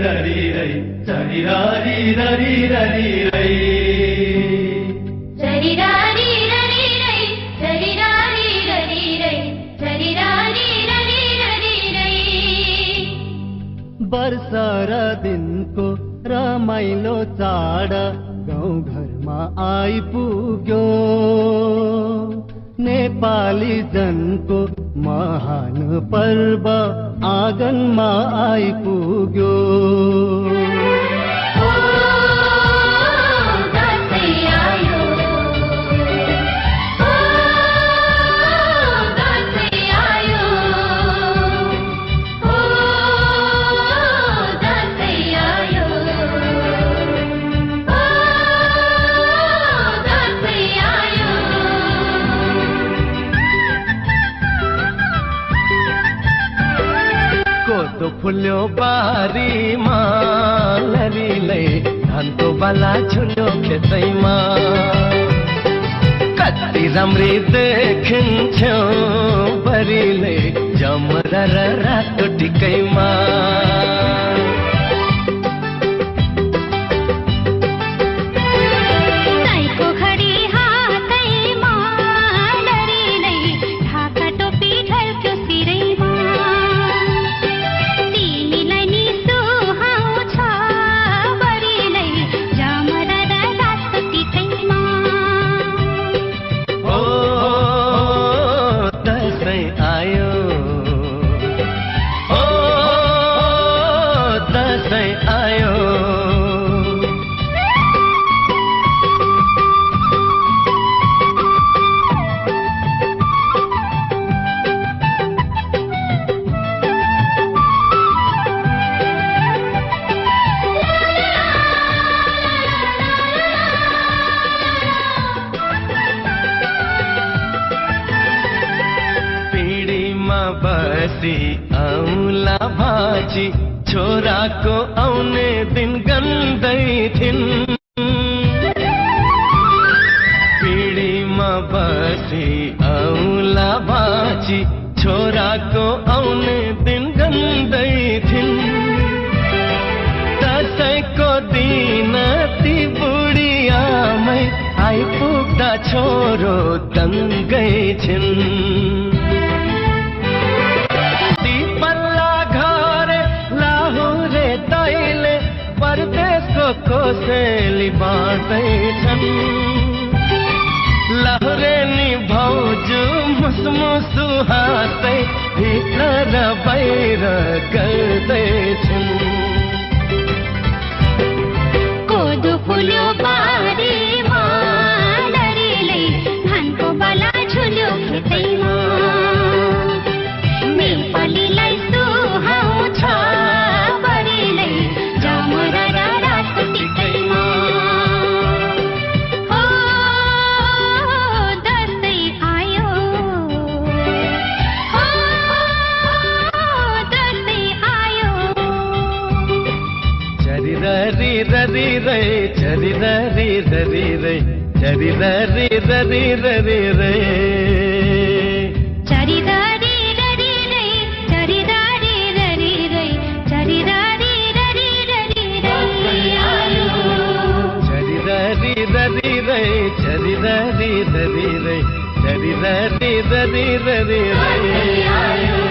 ररी रै चरी रारी ररी ररी रै चरी रारी ररी रै चरी रारी ररी रै चरी रारी ररी ररी रै वर्षा र दिनको रमाइलो चाड गाउँ घरमा आइपुग्यो नेपाली जनको महान पर्व आँगनमा आइपुग्यो कोदो फुल्यो बारीमा लरीले धानको बाला झुल्यो खेतैमा कति राम्री देखिन्थ्यो बरीले जमरा र रातो टिकैमा बसी औला भाजी छोराको आउने दिन गन्दै थिन् पिँढीमा बसी औला भाजी छोराको आउने दिन गन्दै थिन् दसैँको दिन ती बुढी आमै आइपुग्दा छोरो दङ्गै छिन् परदेशको कोसेली बाँड्दैछन् लहुरेनी भाउजू मुसमुसु हाँस्दै भित्र र बाहिर गर्दैछन् कोदो फुल्यो बारीमा लरीले धानको बाला झुल्यो खेतैमा नेपालीलाई सुहाउँछ ररी रै चरी ररी ररी रै चरी ररी ररी ररी रै चरी ररी ररी रै चरी ररी ररी रै चरी ररी ररी ररी रै चरी ररी ररी रै चरी ररी ररी रै चरी ररी ररी ररी रै